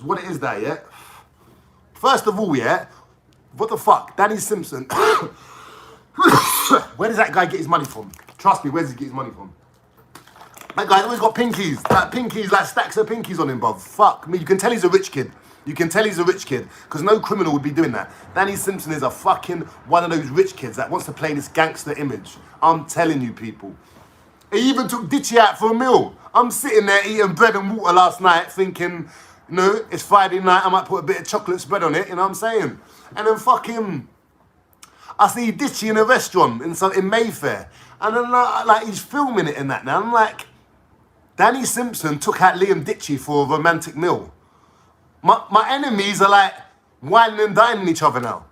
what it is there, yeah? First of all, yeah, what the fuck? Danny Simpson. Where does that guy get his money from? Trust me, where does he get his money from? That guy's always got pinkies. Like stacks of pinkies on him, bruv. Fuck me. You can tell he's a rich kid. You can tell he's a rich kid, because no criminal would be doing that. Danny Simpson is a fucking one of those rich kids that wants to play this gangster image. I'm telling you, people. He even took Ditchy out for a meal. I'm sitting there eating bread and water last night thinking, you know, it's Friday night, I might put a bit of chocolate spread on it, you know what I'm saying? And then fucking, I see Ditchy in a restaurant in Mayfair. And then like he's filming it in that now. I'm like, Danny Simpson took out Liam Ditchy for a romantic meal. My enemies are like whining and dining each other now.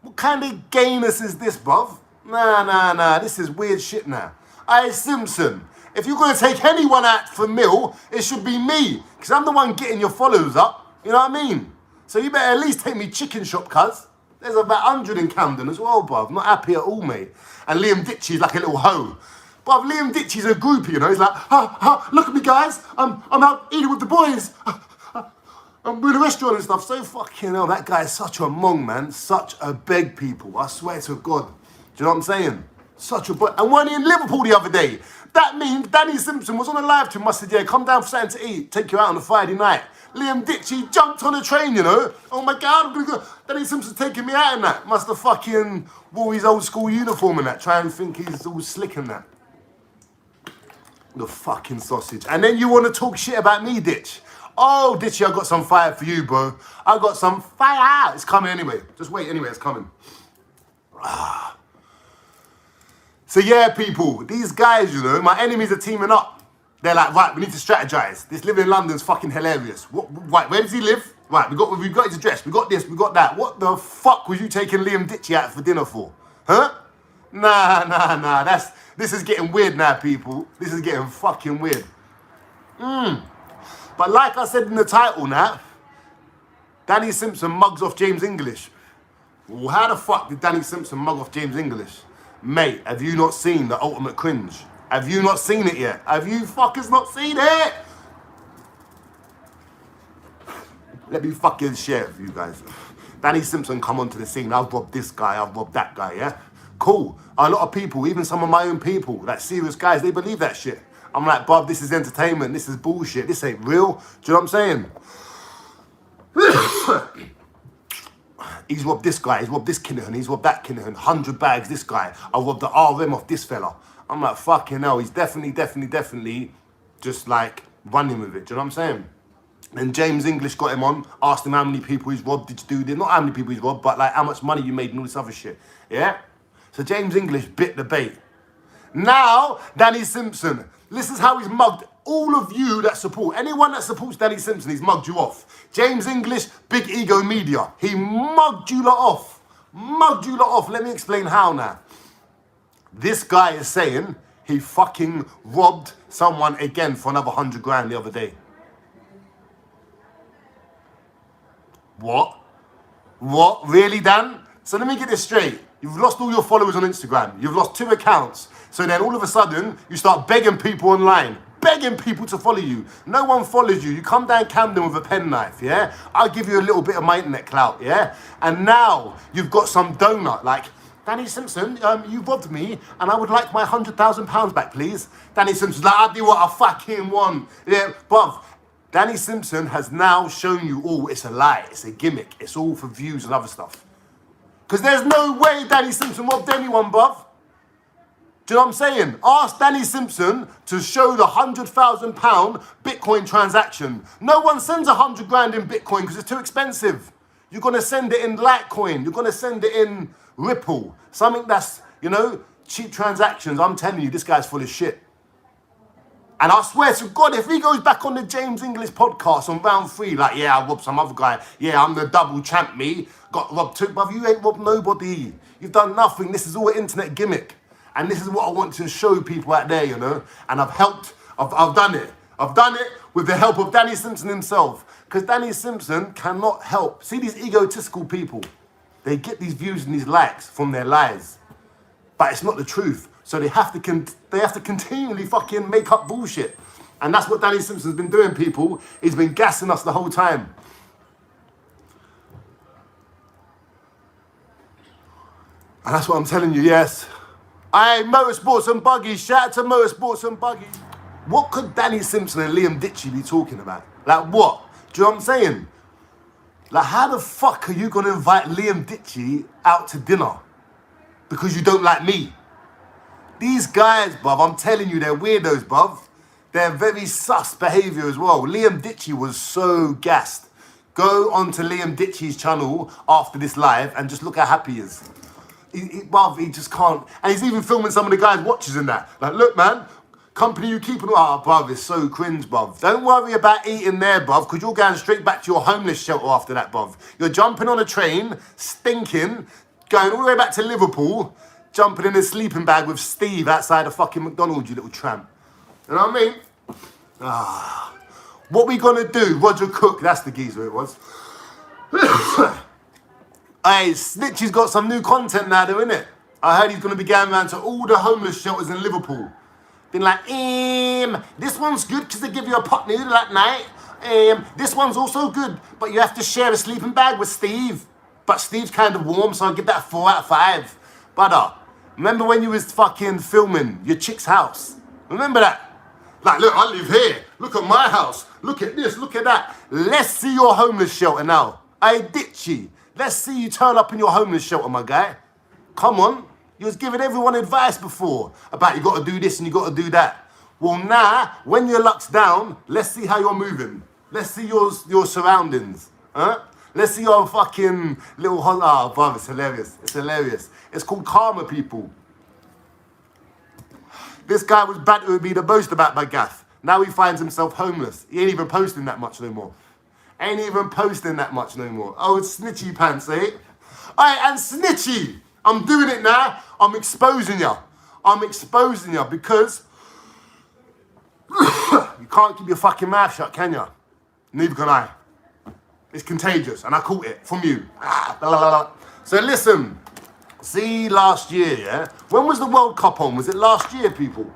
What kind of gayness is this, bruv? Nah, this is weird shit now. Hey, Simpson, if you're going to take anyone out for a meal, it should be me, because I'm the one getting your followers up, you know what I mean? So you better at least take me chicken shop, cuz. There's about 100 in Camden as well, bruv. Not happy at all, mate. And Liam Ditchy's like a little hoe. Bruv, Liam Ditchy's a groupie, you know? He's like, look at me, guys. I'm out eating with the boys. I'm in a restaurant and stuff. So fucking hell, that guy is such a mong, man. Such a beg, people. I swear to God. Do you know what I'm saying? Such a boy. And when he in Liverpool the other day, that means Danny Simpson was on a live to him. I said, yeah, come down for something to eat. Take you out on a Friday night. Liam Ditchy jumped on a train, you know. Oh my God, I'm gonna go. Danny Simpson's taking me out in that. Must have fucking wore his old school uniform and that. Try and think he's all slick and that. The fucking sausage. And then you want to talk shit about me, Ditch. Oh, Ditchy, I got some fire for you, bro. I got some fire. It's coming anyway. Just wait anyway, it's coming. So yeah, people, these guys, you know, my enemies are teaming up. They're like, right, we need to strategize. This living in London's fucking hilarious. Right, where does he live? Right, we got his address. We got this, we got that. What the fuck was you taking Liam Ditchy out for dinner for? Huh? Nah. This is getting weird now, people. This is getting fucking weird. But like I said in the title now, Danny Simpson mugs off James English. Well, how the fuck did Danny Simpson mug off James English? Mate, have you not seen the ultimate cringe? Have you not seen it yet? Have you fuckers not seen it? Let me fucking share it for you guys. Danny Simpson come onto the scene. I've robbed this guy, I've robbed that guy, yeah? Cool. A lot of people, even some of my own people, like serious guys, they believe that shit. I'm like, bruv, this is entertainment. This is bullshit. This ain't real. Do you know what I'm saying? He's robbed this guy. He's robbed this Kinahan. He's robbed that Kinahan. 100 bags, this guy. I robbed the RM off this fella. I'm like, fucking hell. He's definitely just like running with it. Do you know what I'm saying? And James English got him on, asked him how many people he's robbed. Did you do this? Not how many people he's robbed, but like how much money you made and all this other shit. Yeah? So James English bit the bait. Now, Danny Simpson. This is how he's mugged all of you that support. Anyone that supports Danny Simpson, he's mugged you off. James English, Big Ego Media. He mugged you lot off. Mugged you lot off. Let me explain how now. This guy is saying he fucking robbed someone again for another 100 grand the other day. What? What? Really, Dan? So let me get this straight. You've lost all your followers on Instagram. You've lost 2 accounts. So then all of a sudden, you start begging people online. Begging people to follow you. No one follows you. You come down Camden with a penknife, yeah? I'll give you a little bit of my internet clout, yeah? And now you've got some donut like, Danny Simpson, you robbed me and I would like my £100,000 back, please. Danny Simpson's like, I'll do what I fucking want. Yeah, bruv. Danny Simpson has now shown you all it's a lie. It's a gimmick. It's all for views and other stuff. Because there's no way Danny Simpson robbed anyone, bruv. Do you know what I'm saying? Ask Danny Simpson to show the £100,000 Bitcoin transaction. No one sends 100 grand in Bitcoin because it's too expensive. You're going to send it in Litecoin. You're going to send it in Ripple. Something that's, you know, cheap transactions. I'm telling you, this guy's full of shit. And I swear to God, if he goes back on the James English podcast on round 3, like, yeah, I robbed some other guy. Yeah, I'm the double champ, me. Got robbed too. But you ain't robbed nobody. You've done nothing. This is all an internet gimmick. And this is what I want to show people out there, you know. And I've helped. I've done it. I've done it with the help of Danny Simpson himself. Because Danny Simpson cannot help. See these egotistical people. They get these views and these likes from their lies. But it's not the truth. So they have to continually fucking make up bullshit. And that's what Danny Simpson's been doing, people. He's been gassing us the whole time. And that's what I'm telling you, yes. Aye, Motorsports and Buggies. Shout out to Motorsports and Buggies. What could Danny Simpson and Liam Ditchy be talking about? Like what? Do you know what I'm saying? Like how the fuck are you going to invite Liam Ditchy out to dinner? Because you don't like me. These guys, bruv, I'm telling you, they're weirdos, bruv. They're very sus behaviour as well. Liam Ditchy was so gassed. Go onto Liam Ditchy's channel after this live and just look how happy he is. Bruv, he just can't. And he's even filming some of the guys' watches in that. Like, look, man, company you keep on. Oh, bruv, it's so cringe, bruv. Don't worry about eating there, bruv, because you're going straight back to your homeless shelter after that, bruv. You're jumping on a train, stinking, going all the way back to Liverpool, jumping in a sleeping bag with Steve outside a fucking McDonald's, you little tramp. You know what I mean? What we gonna do? Roger Cook, that's the geezer it was. Hey, Snitchy's got some new content now, though, innit? I heard he's gonna be going around to all the homeless shelters in Liverpool. Been like, this one's good because they give you a pot noodle at night. This one's also good, but you have to share a sleeping bag with Steve. But Steve's kind of warm, so I'll give that 4 out of 5. Brother, remember when you was fucking filming your chick's house? Remember that? Like, look, I live here. Look at my house. Look at this, look at that. Let's see your homeless shelter now. Hey, Ditchy, let's see you turn up in your homeless shelter, my guy. Come on. You was giving everyone advice before about you got to do this and you got to do that. Well, now, when your luck's down, let's see how you're moving. Let's see your surroundings. Huh? Let's see your fucking little... Oh, brother, it's hilarious. It's hilarious. It's called karma, people. This guy was bantering me the most about my gaff. Now he finds himself homeless. He ain't even posting that much no more. Ain't even posting that much no more. Oh, it's Snitchy pants, eh? Alright, and Snitchy, I'm doing it now. I'm exposing you. I'm exposing you because you can't keep your fucking mouth shut, can you? Neither can I. It's contagious, and I caught it from you. So listen. See, last year, yeah? When was the World Cup on? Was it last year, people?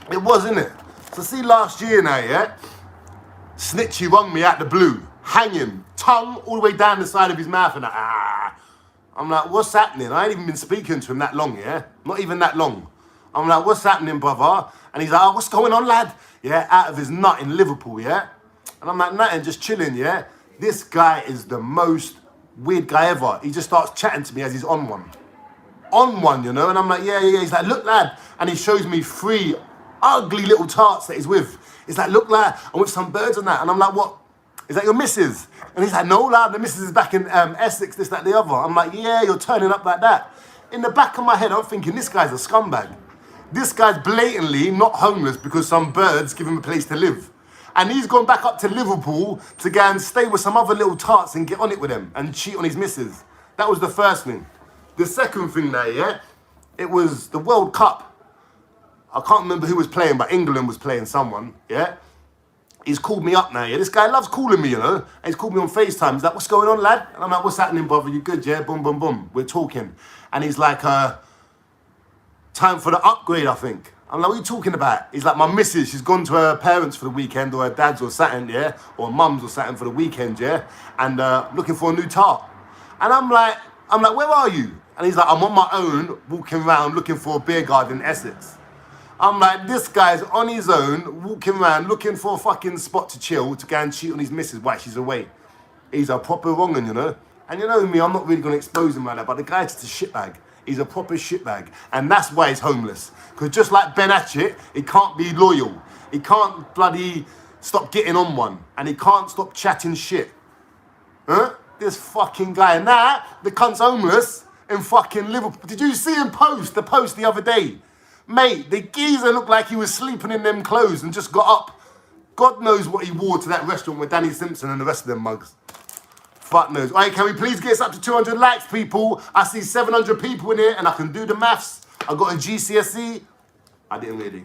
It was, innit? So see, last year now, yeah? Snitchy rung me out the blue, hanging, tongue all the way down the side of his mouth, and I'm like, what's happening? I ain't even been speaking to him that long, yeah? Not even that long. I'm like, what's happening, brother? And he's like, oh, what's going on, lad? Yeah, out of his nut in Liverpool, yeah? And I'm like, nothing, just chilling, yeah? This guy is the most weird guy ever. He just starts chatting to me as he's on one. On one, you know? And I'm like, yeah. He's like, look, lad. And he shows me 3 ugly little tarts that he's with. He's like, look, lad, I'm with some birds on that. And I'm like, what? Is that your missus? And he's like, no, lad, the missus is back in Essex, this, that, the other. I'm like, yeah, you're turning up like that. In the back of my head, I'm thinking, this guy's a scumbag. This guy's blatantly not homeless because some birds give him a place to live. And he's gone back up to Liverpool to go and stay with some other little tarts and get on it with them and cheat on his missus. That was the first thing. The second thing there, yeah, it was the World Cup. I can't remember who was playing, but England was playing someone, yeah? He's called me up now, yeah? This guy loves calling me, you know? And he's called me on FaceTime. He's like, what's going on, lad? And I'm like, what's happening, brother? You good, yeah? Boom, boom, boom. We're talking. And he's like, time for the upgrade, I think. I'm like, what are you talking about? He's like, my missus, she's gone to her parents for the weekend, or her dad's or something, yeah? Or mum's or something for the weekend, yeah? And looking for a new tart. And I'm like, where are you? And he's like, I'm on my own, walking around looking for a beer garden in Essex. I'm like, this guy's on his own, walking around looking for a fucking spot to chill, to go and cheat on his missus while she's away. He's a proper wrong'un, you know? And you know me, I'm not really going to expose him like that, but the guy's just a shitbag. He's a proper shitbag. And that's why he's homeless. Because just like Ben Hatchett, he can't be loyal. He can't bloody stop getting on one. And he can't stop chatting shit. Huh? This fucking guy. And now, the cunt's homeless in fucking Liverpool. Did you see him post the other day? Mate, the geezer looked like he was sleeping in them clothes and just got up. God knows what he wore to that restaurant with Danny Simpson and the rest of them mugs. Fuck knows. All right, can we please get us up to 200 likes, people? I see 700 people in here and I can do the maths. I got a GCSE. I didn't really.